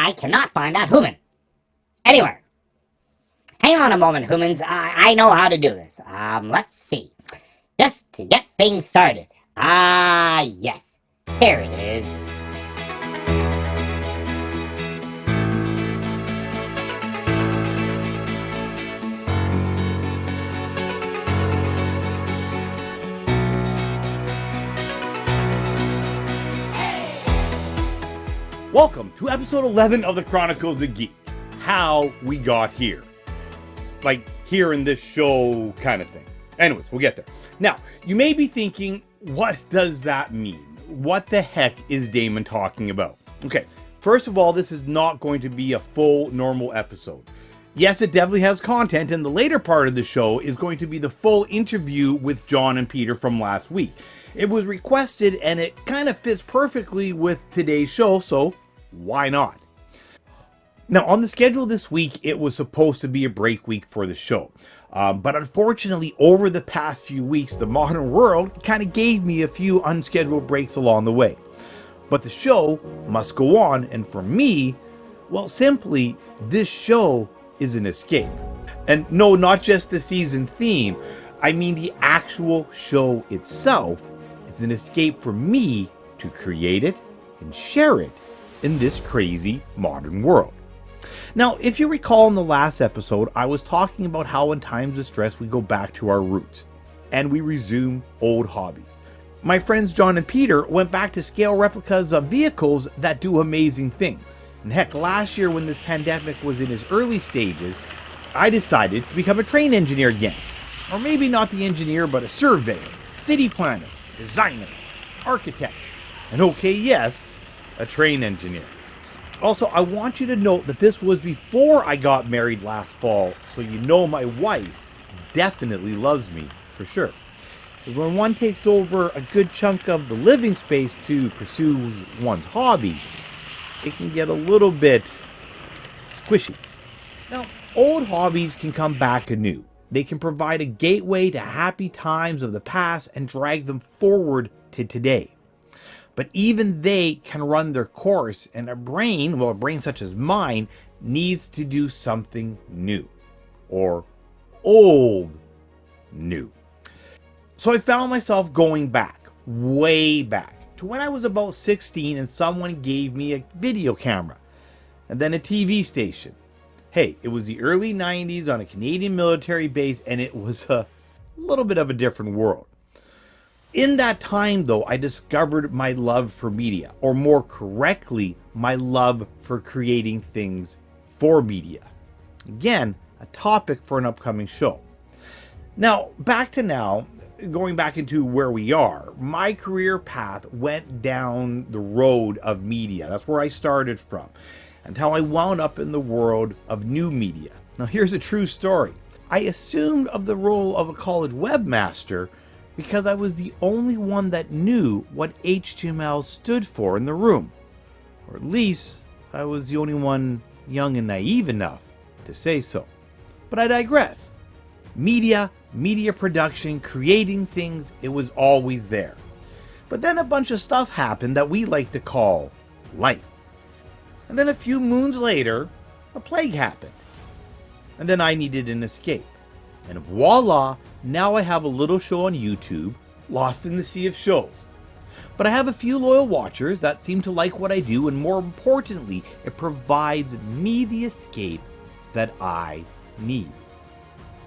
I cannot find that human anywhere. Hang on a moment, humans. I know how to do this. Let's see. Just to get things started. Yes. Here it is. Welcome to episode 11 of the Chronicles of Geek. How we got here. Like here in this show kind of thing. Anyways, we'll get there. Now, you may be thinking, what does that mean? What the heck is Damon talking about? Okay, first of all, this is not going to be a full normal episode. Yes, it definitely has content, and the later part of the show is going to be the full interview with Jon and Peter from last week. It was requested, and it kind of fits perfectly with today's show, so why not? Now, on the schedule this week, it was supposed to be a break week for the show. But unfortunately, over the past few weeks, the modern world kind of gave me a few unscheduled breaks along the way. But the show must go on, and for me, well, simply, this show is an escape. And no, not just the season theme. I mean the actual show itself is an escape for me to create it and share it in this crazy modern world. Now, if you recall in the last episode, I was talking about how in times of stress we go back to our roots and we resume old hobbies. My friends Jon and Peter went back to scale replicas of vehicles that do amazing things. And heck, last year when this pandemic was in its early stages, I decided to become a train engineer again. Or maybe not the engineer, but a surveyor, city planner, designer, architect, and okay, yes, a train engineer. Also, I want you to note that this was before I got married last fall, so you know my wife definitely loves me, for sure. Because when one takes over a good chunk of the living space to pursue one's hobby, it can get a little bit squishy. Now, old hobbies can come back anew. They can provide a gateway to happy times of the past and drag them forward to today. But even they can run their course, and a brain such as mine, needs to do something new. Or old new. So I found myself going back, way back, to when I was about 16 and someone gave me a video camera. And then a TV station. Hey, it was the early 90s on a Canadian military base, and it was a little bit of a different world. In that time, though, I discovered my love for media, or more correctly, my love for creating things for media. Again, a topic for an upcoming show. Now, going back into where we are, my career path went down the road of media. That's where I started from, and how I wound up in the world of new media. Now, here's a true story. I assumed of the role of a college webmaster because I was the only one that knew what HTML stood for in the room. Or at least, I was the only one young and naive enough to say so. But I digress. Media production, creating things, it was always there. But then a bunch of stuff happened that we like to call life. And then a few moons later, a plague happened. And then I needed an escape. And voila, now I have a little show on YouTube, lost in the sea of shows. But I have a few loyal watchers that seem to like what I do, and more importantly, it provides me the escape that I need.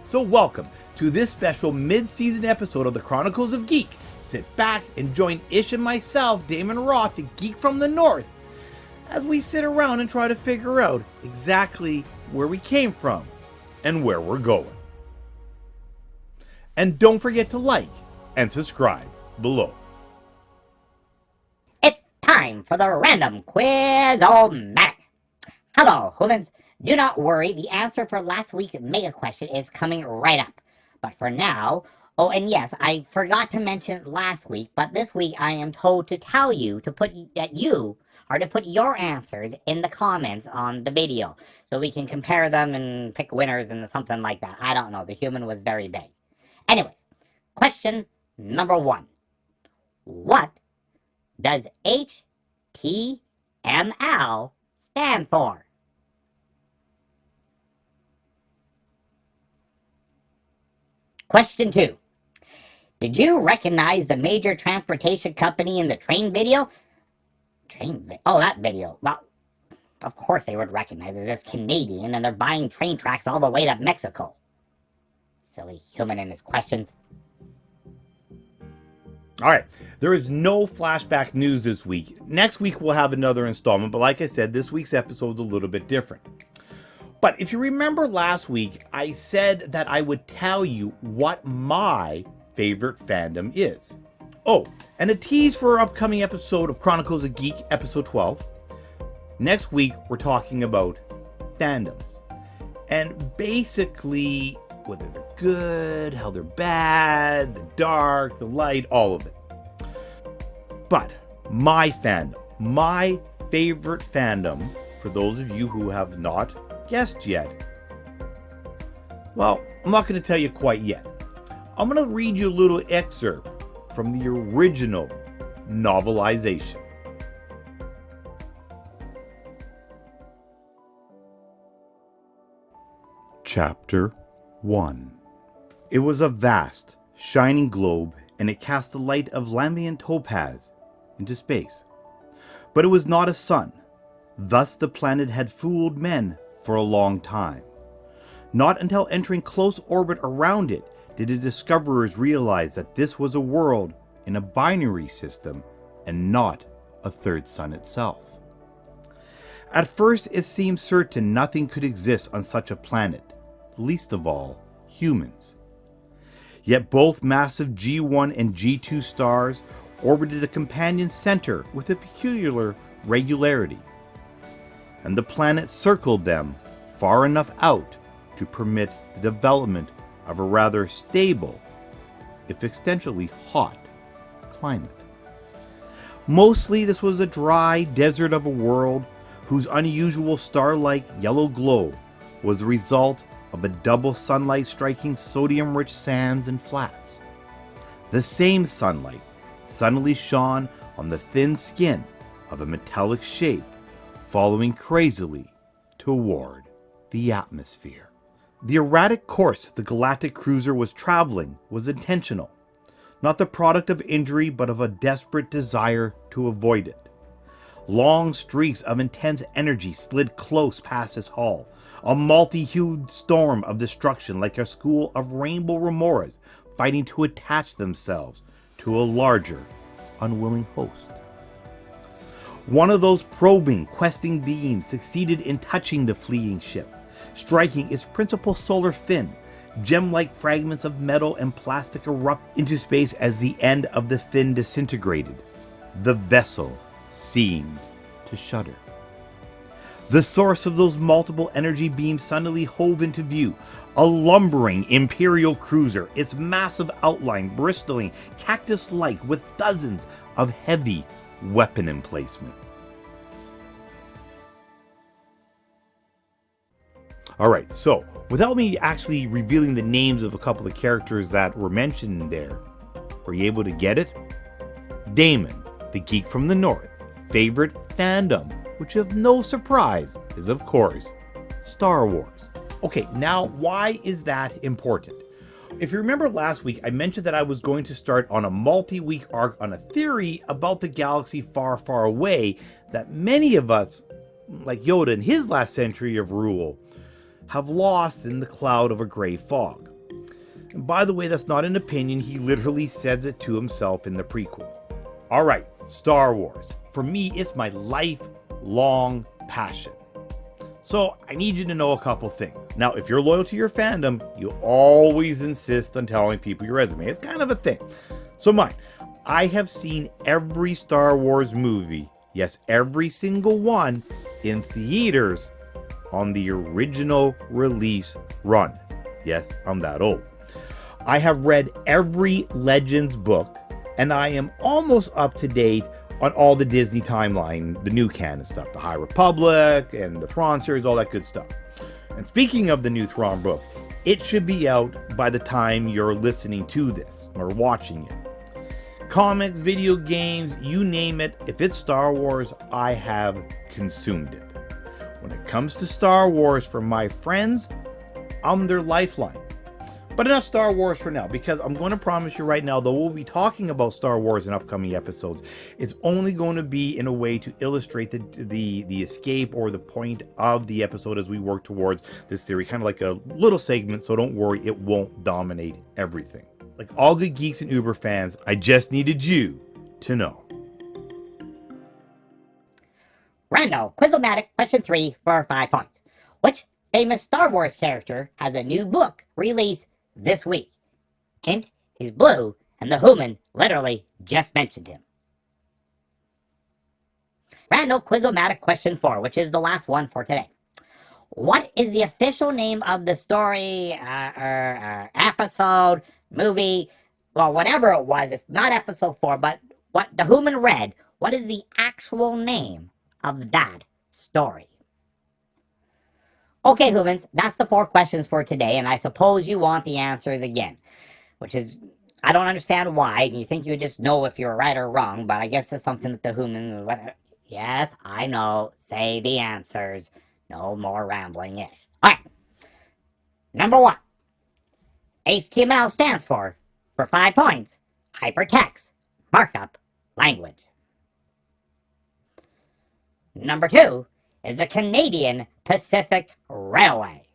So welcome to this special mid-season episode of the Chronicles of Geek. Sit back and join Ish and myself, Damon Roth, the geek from the north, as we sit around and try to figure out exactly where we came from and where we're going. And don't forget to like and subscribe below. It's time for the random quiz-o-matic. Hello, humans. Do not worry, the answer for last week's mega question is coming right up. But for now, oh, and yes, I forgot to mention last week, but this week I am told to tell you to put your answers in the comments on the video so we can compare them and pick winners and something like that. I don't know. The human was very big. Anyways, question number 1. What does HTML stand for? Question 2. Did you recognize the major transportation company in the train video? Oh, that video. Well, of course they would recognize it. It's Canadian, and they're buying train tracks all the way to Mexico. Silly human and his questions. All right, there is no flashback news this week. Next week we'll have another installment, but like I said, this week's episode is a little bit different. But if you remember last week, I said that I would tell you what my favorite fandom is. Oh, and a tease for our upcoming episode of Chronicles of Geek, episode 12. Next week, we're talking about fandoms. And basically, whether they're good, how they're bad, the dark, the light, all of it. But my fandom, my favorite fandom, for those of you who have not guessed yet, well, I'm not going to tell you quite yet. I'm going to read you a little excerpt from the original novelization. Chapter 1. It was a vast, shining globe, and it cast the light of lambent topaz into space. But it was not a sun. Thus the planet had fooled men for a long time. Not until entering close orbit around it did the discoverers realize that this was a world in a binary system and not a third sun itself. At first it seemed certain nothing could exist on such a planet, least of all humans. Yet both massive G1 and G2 stars orbited a companion center with a peculiar regularity, and the planet circled them far enough out to permit the development of a rather stable, if extensionally hot, climate. Mostly this was a dry desert of a world whose unusual star-like yellow glow was the result of a double sunlight striking sodium-rich sands and flats. The same sunlight suddenly shone on the thin skin of a metallic shape, following crazily toward the atmosphere. The erratic course the galactic cruiser was traveling was intentional, not the product of injury but of a desperate desire to avoid it. Long streaks of intense energy slid close past its hull, a multi-hued storm of destruction like a school of rainbow remoras fighting to attach themselves to a larger, unwilling host. One of those probing, questing beams succeeded in touching the fleeing ship, striking its principal solar fin. Gem-like fragments of metal and plastic erupt into space as the end of the fin disintegrated. The vessel seemed to shudder. The source of those multiple energy beams suddenly hove into view, a lumbering Imperial cruiser, its massive outline bristling cactus-like with dozens of heavy weapon emplacements. Alright, so without me actually revealing the names of a couple of characters that were mentioned there, were you able to get it? Damon, the geek from the north, favorite fandom, which of no surprise is of course Star Wars. Okay, now why is that important? If you remember last week, I mentioned that I was going to start on a multi-week arc on a theory about the galaxy far, far away that many of us, like Yoda in his last century of rule, have lost in the cloud of a gray fog. And by the way, that's not an opinion, he literally says it to himself in the prequel. Alright, Star Wars. For me, it's my lifelong passion. So I need you to know a couple things. Now, if you're loyal to your fandom, you always insist on telling people your resume. It's kind of a thing. So mine. I have seen every Star Wars movie, yes, every single one, in theaters on the original release run. Yes, I'm that old. I have read every Legends book, and I am almost up to date on all the Disney timeline, the new canon stuff, the High Republic and the Thrawn series, all that good stuff. And speaking of the new Thrawn book, it should be out by the time you're listening to this or watching it. Comics, video games, you name it, if it's Star Wars, I have consumed it. When it comes to Star Wars, for my friends, I'm their lifeline. But enough Star Wars for now, because I'm going to promise you right now, though we'll be talking about Star Wars in upcoming episodes, it's only going to be in a way to illustrate the escape or the point of the episode as we work towards this theory, kind of like a little segment, so don't worry, it won't dominate everything. Like all good geeks and Uber fans, I just needed you to know. Rando, Quizomatic, question 3 for 5 points. Which famous Star Wars character has a new book released this week? Hint, he's blue, and the human literally just mentioned him. Randall Quizomatic question 4, which is the last one for today. What is the official name of the story, episode, movie, well, whatever it was, it's not episode 4, but what the human read, what is the actual name of that story? Okay, humans, that's the 4 questions for today, and I suppose you want the answers again, which is, I don't understand why. You think you would just know if you're right or wrong, but I guess it's something that the humans, yes, I know, say the answers. No more rambling-ish. Alright, number 1. HTML stands for 5 points, hypertext markup language. Number 2 is the Canadian Pacific Railway.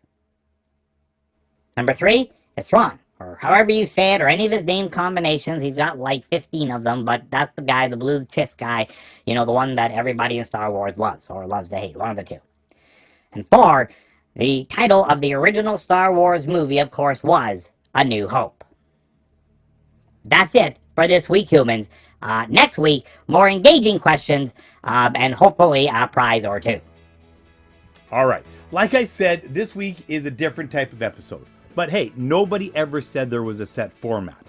Number 3 is Ron, or however you say it, or any of his name combinations. He's got like 15 of them, but that's the guy, the blue chiss guy, you know, the one that everybody in Star Wars loves, or loves to hate, one of the two. And 4, the title of the original Star Wars movie, of course, was A New Hope. That's it for this week, humans. Next week, more engaging questions, and hopefully a prize or 2. All right. Like I said, this week is a different type of episode. But hey, nobody ever said there was a set format.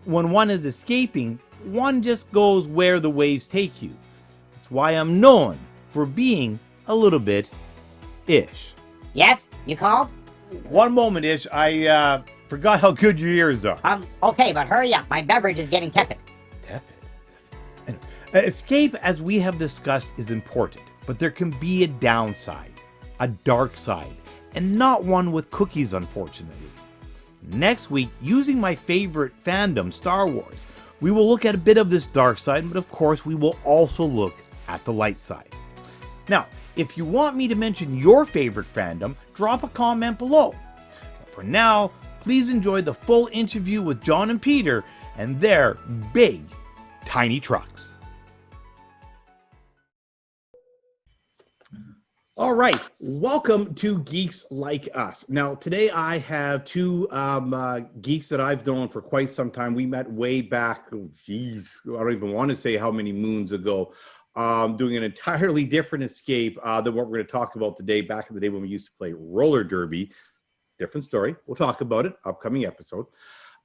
When one is escaping, one just goes where the waves take you. That's why I'm known for being a little bit Ish. Yes? You called? One moment, Ish. I forgot how good your ears are. Okay, but hurry up. My beverage is getting tepid. Tepid? Escape, as we have discussed, is important, but there can be a downside, a dark side, and not one with cookies, unfortunately. Next week, using my favorite fandom, Star Wars, we will look at a bit of this dark side, but of course, we will also look at the light side. Now, if you want me to mention your favorite fandom, drop a comment below. But for now, please enjoy the full interview with Jon and Peter and their big, tiny trucks. All right, welcome to Geeks Like Us. Now, today I have 2 geeks that I've known for quite some time. We met way back, I don't even want to say how many moons ago. Doing an entirely different escape than what we're going to talk about today. Back in the day when we used to play roller derby. Different story. We'll talk about it, upcoming episode.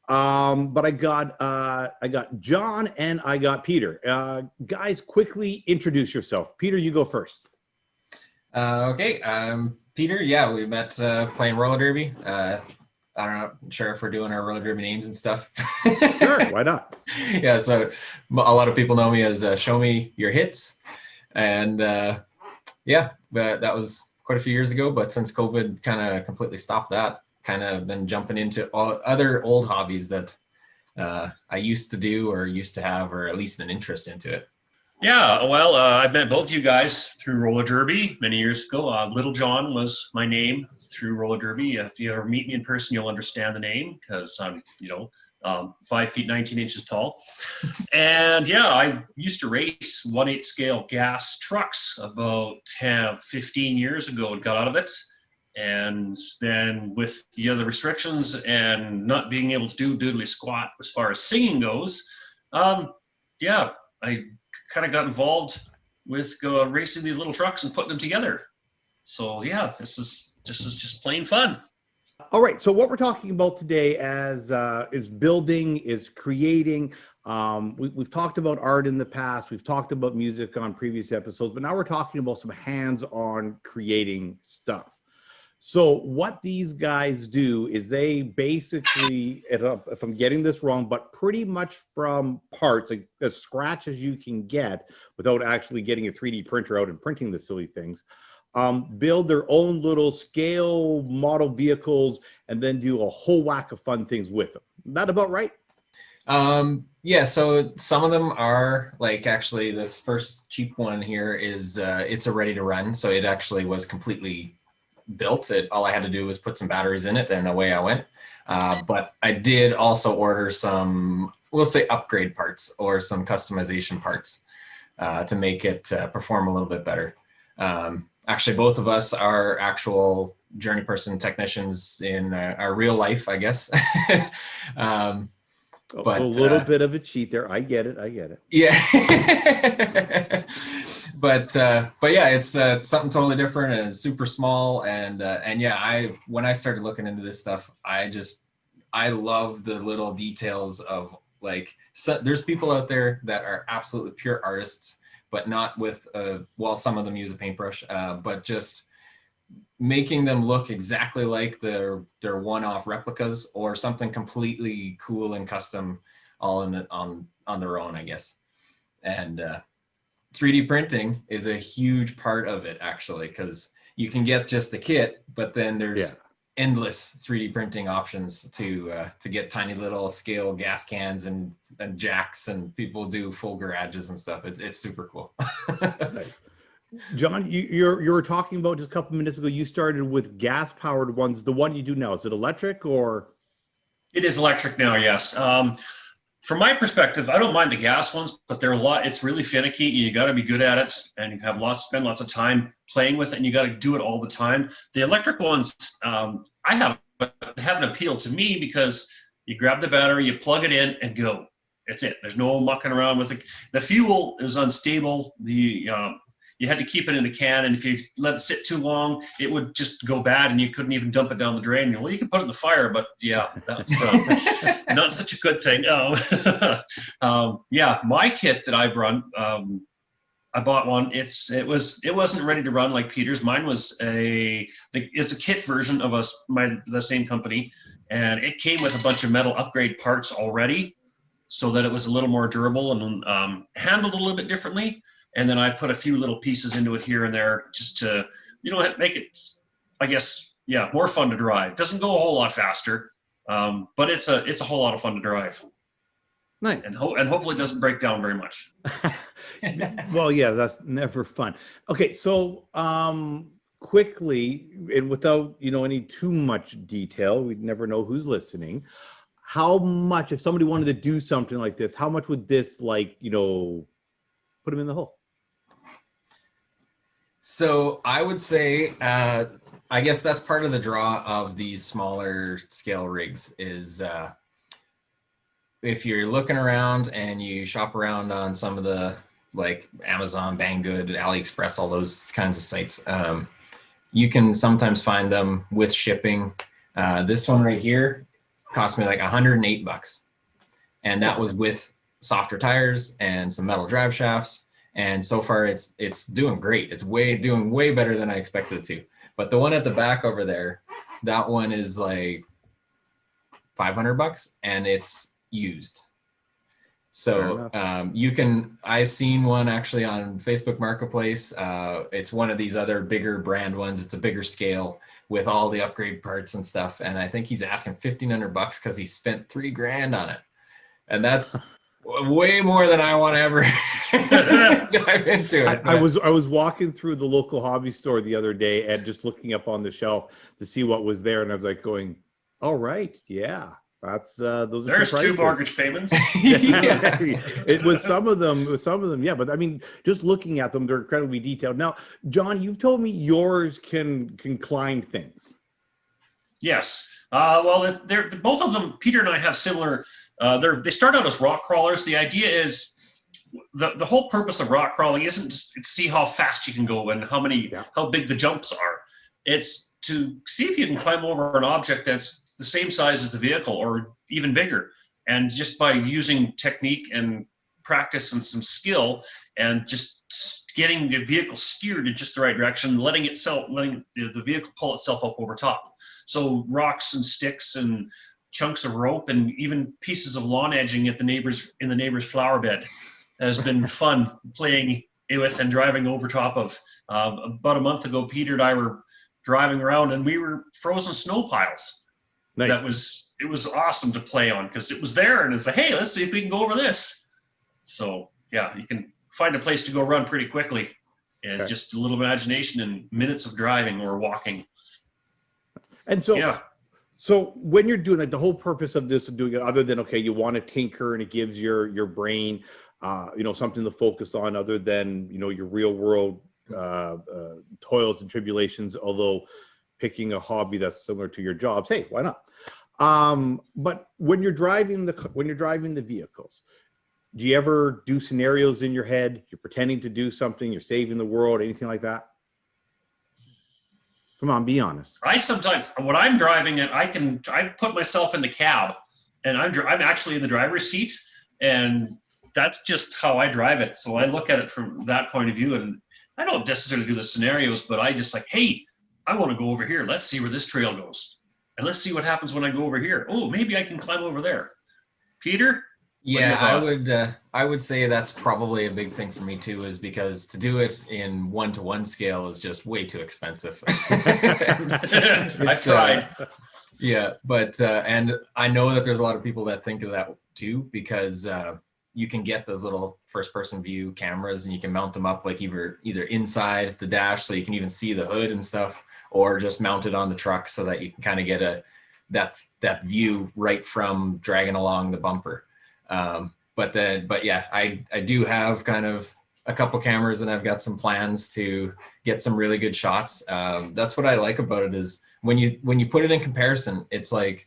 But I got Jon and I got Peter. Guys, quickly introduce yourself. Peter, you go first. Okay, I'm Peter. Yeah, we met playing roller derby. I don't know, sure if we're doing our roller derby names and stuff. Sure, why not? Yeah, so a lot of people know me as Show Me Your Hits. And yeah, that was quite a few years ago. But since COVID kind of completely stopped that, kind of been jumping into all other old hobbies that I used to do or used to have, or at least an interest into it. Yeah, well, I met both you guys through roller derby many years ago. Little John was my name through roller derby. If you ever meet me in person, you'll understand the name because I'm, 5 feet 19 inches tall. And yeah, I used to race 1/8 scale gas trucks about 15 years ago and got out of it. And then with the other restrictions and not being able to do doodly squat as far as singing goes, yeah, I kind of got involved with racing these little trucks and putting them together. So yeah, this is just plain fun. All right, so what we're talking about today is building, is creating. We've talked about art in the past. We've talked about music on previous episodes, but now we're talking about some hands-on creating stuff. So what these guys do is they basically, if I'm getting this wrong, but pretty much from parts, like as scratch as you can get without actually getting a 3D printer out and printing the silly things, build their own little scale model vehicles and then do a whole whack of fun things with them. That about right? Yeah, so some of them are like, actually this first cheap one here is it's a ready to run. So it actually was completely built. All I had to do was put some batteries in it and away I went. But I did also order some, we'll say, upgrade parts or some customization parts to make it perform a little bit better. Actually, both of us are actual journey person technicians in our real life, I guess. But so a little bit of a cheat there. I get it. Yeah. But yeah, it's something totally different, and it's super small. And yeah, when I started looking into this stuff, I love the little details of, like, so there's people out there that are absolutely pure artists, but not with well, some of them use a paintbrush, but just making them look exactly like their one-off replicas or something completely cool and custom, all on their own, I guess. And 3D printing is a huge part of it, actually, because you can get just the kit, but then there's endless 3D printing options to get tiny little scale gas cans and jacks, and people do full garages and stuff. It's super cool. John, you were talking about just a couple minutes ago, you started with gas powered ones. The one you do now, is it electric or? It is electric now, yes. From my perspective, I don't mind the gas ones, but they're it's really finicky. You got to be good at it, and you have spend lots of time playing with it, and you got to do it all the time. The electric ones, have an appeal to me because you grab the battery, you plug it in, and go. That's it. There's no mucking around with it. The fuel is unstable. You had to keep it in a can, and if you let it sit too long, it would just go bad, and you couldn't even dump it down the drain. Well, you can put it in the fire, but yeah, that's not such a good thing. Yeah, my kit that I run, I bought one. It wasn't ready to run like Peter's. Mine was it's a kit version of the same company, and it came with a bunch of metal upgrade parts already, so that it was a little more durable and handled a little bit differently. And then I've put a few little pieces into it here and there just to, make it, I guess, more fun to drive. Doesn't go a whole lot faster, but it's a whole lot of fun to drive. Nice. And hopefully it doesn't break down very much. Well, yeah, that's never fun. Okay, so quickly, and without any too much detail, we'd never know who's listening. How much, if somebody wanted to do something like this, how much would this put them in the hole? So I would say, I guess that's part of the draw of these smaller scale rigs is if you're looking around and you shop around on some of the like Amazon, Banggood, AliExpress, all those kinds of sites, you can sometimes find them with shipping. This one right here cost me like $108. And that was with softer tires and some metal drive shafts. And so far it's doing great. It's doing way better than I expected it to. But the one at the back over there, that one is like $500 and it's used. So I seen one actually on Facebook Marketplace. It's one of these other bigger brand ones. It's a bigger scale with all the upgrade parts and stuff. And I think he's asking $1,500 because he spent $3,000 on it. And that's way more than I want to ever dive into it. I was walking through the local hobby store the other day and just looking up on the shelf to see what was there, and I was like going, all right, yeah, that's those are there's surprises. 2 mortgage payments. With some of them, yeah, but I mean, just looking at them, they're incredibly detailed. Now, John, you've told me yours can climb things. Yes. Well, they're both of them. Peter and I have similar. They start out as rock crawlers. The idea is the whole purpose of rock crawling isn't just to see how fast you can go and how big the jumps are. It's to see if you can climb over an object that's the same size as the vehicle or even bigger. And just by using technique and practice and some skill and just getting the vehicle steered in just the right direction, letting the vehicle pull itself up over top. So rocks and sticks and chunks of rope and even pieces of lawn edging in the neighbor's flower bed has been fun playing with and driving over top of. About a month ago, Peter and I were driving around, and we were frozen snow piles. Nice. It was awesome to play on because it was there, and it's like, hey, let's see if we can go over this. So yeah, you can find a place to go run pretty quickly, and just a little imagination and minutes of driving or walking. And so, yeah. So when you're doing, like, the whole purpose of this, of doing it, other than, okay, you want to tinker and it gives your brain, something to focus on, other than, your real world toils and tribulations, although picking a hobby that's similar to your jobs, hey, why not? But when you're driving the vehicles, do you ever do scenarios in your head? You're pretending to do something, you're saving the world, anything like that? Come on, be honest. I sometimes, when I'm driving it, I put myself in the cab, and I'm actually in the driver's seat, and that's just how I drive it. So I look at it from that point of view, and I don't necessarily do the scenarios, but I just like, hey, I want to go over here. Let's see where this trail goes, and let's see what happens when I go over here. Oh, maybe I can climb over there. Peter? Yeah, I would say that's probably a big thing for me too, is because to do it in 1-to-1 scale is just way too expensive. I've tried. Yeah, but and I know that there's a lot of people that think of that too, because you can get those little first-person view cameras, and you can mount them up like either inside the dash, so you can even see the hood and stuff, or just mount it on the truck so that you can kind of get that view right from dragging along the bumper. But yeah, I do have kind of a couple cameras, and I've got some plans to get some really good shots. That's what I like about it, is when you put it in comparison, it's like,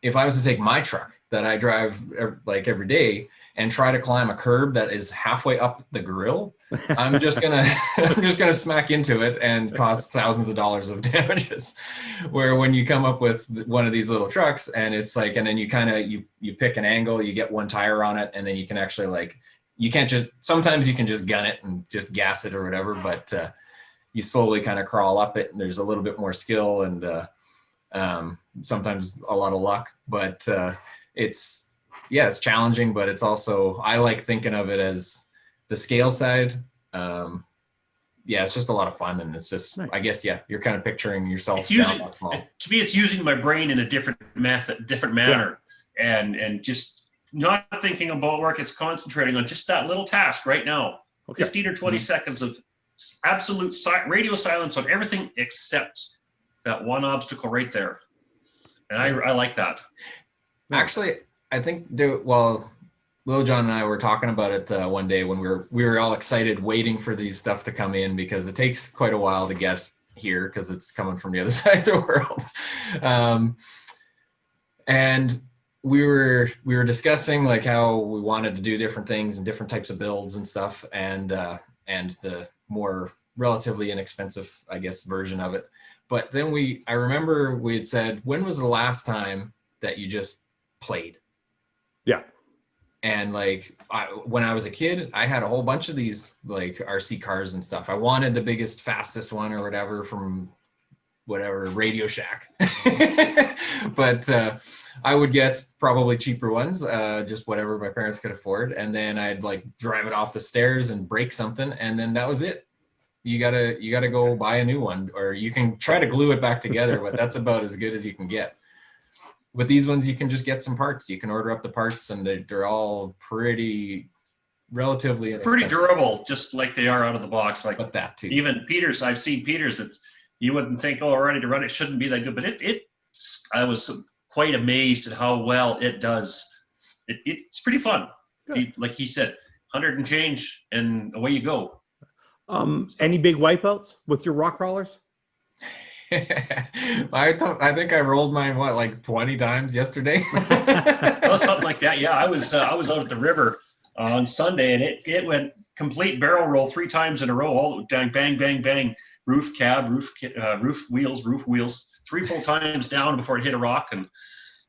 if I was to take my truck that I drive like every day and try to climb a curb that is halfway up the grill, I'm just gonna smack into it and cause thousands of dollars of damages. Where when you come up with one of these little trucks, and it's like, and then you pick an angle, you get one tire on it, and then you can actually, like, you can't just, sometimes you can just gun it and just gas it or whatever, but you slowly kind of crawl up it, and there's a little bit more skill and sometimes a lot of luck, but it's challenging, but it's also, I like thinking of it as the scale side. It's just a lot of fun, and it's just nice. I guess, you're kind of picturing yourself to me, it's using my brain in a different manner, and just not thinking about work. It's concentrating on just that little task right now. 15 or 20 seconds of absolute radio silence on everything except that one obstacle right there. And I like that. Actually, I think Lil Jon and I were talking about it one day when we were all excited, waiting for these stuff to come in, because it takes quite a while to get here because it's coming from the other side of the world. And we were discussing like how we wanted to do different things and different types of builds and stuff, and the more relatively inexpensive, I guess, version of it. But then I remember we had said, when was the last time that you just played? Yeah. And like, when I was a kid, I had a whole bunch of these like RC cars and stuff. I wanted the biggest, fastest one or whatever from whatever, Radio Shack. But I would get probably cheaper ones, just whatever my parents could afford. And then I'd like drive it off the stairs and break something. And then that was it. You gotta go buy a new one, or you can try to glue it back together, but that's about as good as you can get. With these ones, you can just get some parts. You can order up the parts, and they're all relatively pretty durable, just like they are out of the box. Like, but that too. Even Peter's, I've seen Peter's. You wouldn't think, oh, ready to run, it shouldn't be that good, but I was quite amazed at how well it does. It's pretty fun. Like he said, 100 and change, and away you go. Any big wipeouts with your rock crawlers? I think I rolled mine like 20 times yesterday. Something like that. Yeah, I was out at the river on Sunday, and it went complete barrel roll 3 times in a row, all bang, bang, bang, bang, roof cab, roof wheels 3 full times down before it hit a rock, and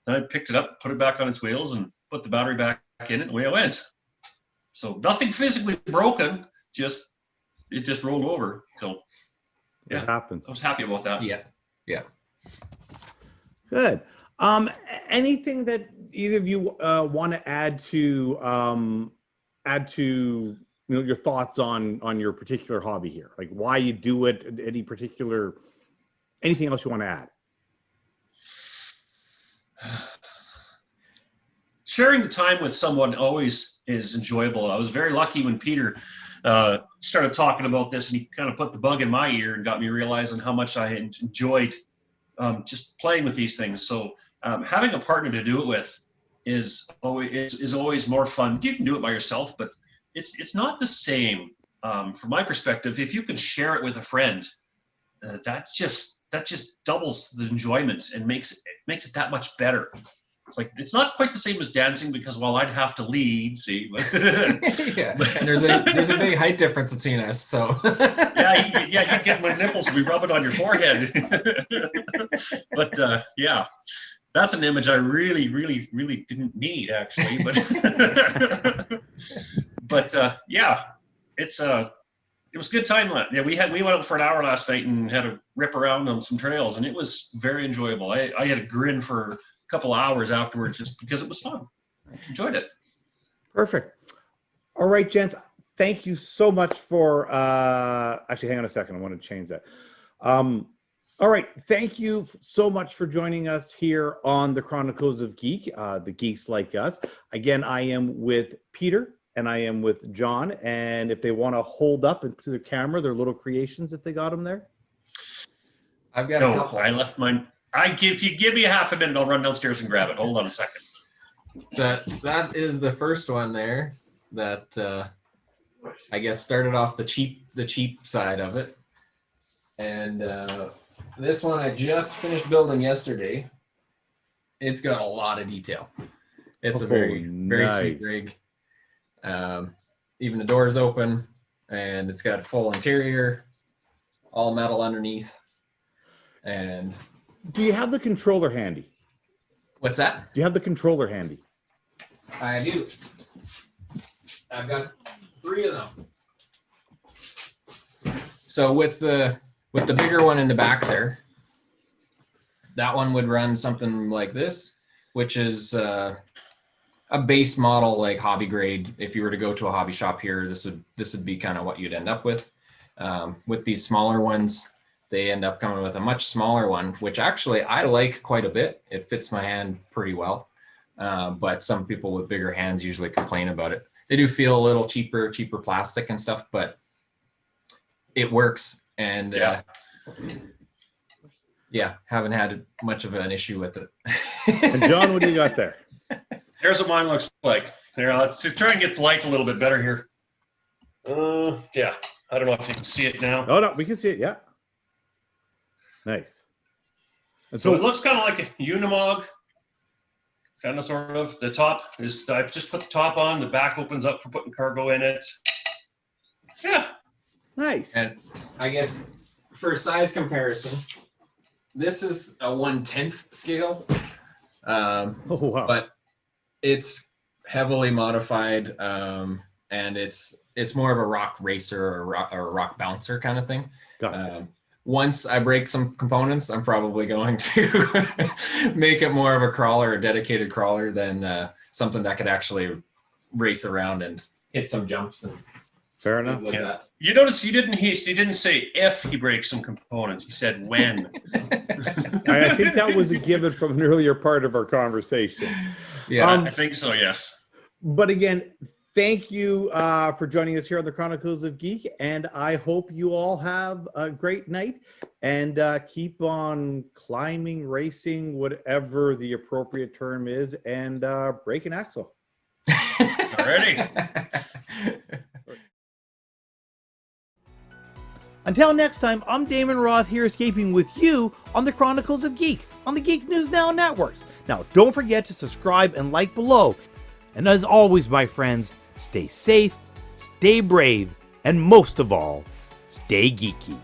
then I picked it up, put it back on its wheels, and put the battery back in it, and away I went. So nothing physically broken, it just rolled over. So yeah, it happens. I was happy about that. Yeah. Good. Anything that either of you want to add to your thoughts on your particular hobby here, like why you do it, anything else you want to add? Sharing the time with someone always is enjoyable. I was very lucky when Peter started talking about this, and he kind of put the bug in my ear and got me realizing how much I enjoyed just playing with these things. So having a partner to do it with is always more fun. You can do it by yourself, but it's not the same from my perspective. If you can share it with a friend, that just doubles the enjoyment and makes it that much better. It's like, it's not quite the same as dancing, because while I'd have to lead, see, yeah, and there's a big height difference between us, so you get my nipples, we rub it on your forehead. But yeah, that's an image I really didn't need, actually, but yeah, it was a good time. Yeah, we went out for an hour last night and had a rip around on some trails, and it was very enjoyable. I had a grin for couple hours afterwards just because it was fun. I enjoyed it. Perfect. All right, gents, thank you so much for actually hang on a second, I want to change that. All right, thank you so much for joining us here on the Chronicles of Geek, the Geeks Like Us. Again, I am with Peter and I am with Jon, and if they want to hold up into the camera their little creations, if they got them there. I've got a couple. I left mine. If you give me a half a minute, I'll run downstairs and grab it. Hold on a second. So that is the first one there that I guess started off the cheap side of it. And this one I just finished building yesterday. It's got a lot of detail. It's a very nice. sweet rig. Even the door is open, and it's got full interior, all metal underneath. And do you have the controller handy? What's that? Do you have the controller handy? I do. I've got 3 of them. So with the bigger one in the back there, that one would run something like this, which is a base model, like hobby grade. If you were to go to a hobby shop here, this would be kind of what you'd end up with. With these smaller ones, they end up coming with a much smaller one, which actually I like quite a bit. It fits my hand pretty well. But some people with bigger hands usually complain about it. They do feel a little cheaper plastic and stuff, but it works. And haven't had much of an issue with it. And Jon, what do you got there? Here's what mine looks like. Here, let's try and get the light a little bit better here. Yeah, I don't know if you can see it now. Oh no, we can see it. Yeah. Nice. And so it looks kind of like a Unimog, kind of sort of. The top is, I just put the top on, the back opens up for putting cargo in it. Yeah. Nice. And I guess for size comparison, this is a 1/10 scale. Oh wow. But it's heavily modified, and it's more of a rock racer or a rock bouncer kind of thing. Gotcha. Once I break some components, I'm probably going to make it more of a crawler, a dedicated crawler, than something that could actually race around and hit some jumps and fair enough. Like that. You notice he didn't say if he breaks some components. He said when. I think that was a given from an earlier part of our conversation. Yeah, I think so. Yes. But again, thank you for joining us here on the Chronicles of Geek, and I hope you all have a great night and keep on climbing, racing, whatever the appropriate term is, and break an axle. Alrighty. Until next time, I'm Damon Roth here, escaping with you on the Chronicles of Geek on the Geek News Now networks. Now, don't forget to subscribe and like below. And as always, my friends, stay safe, stay brave, and most of all, stay geeky.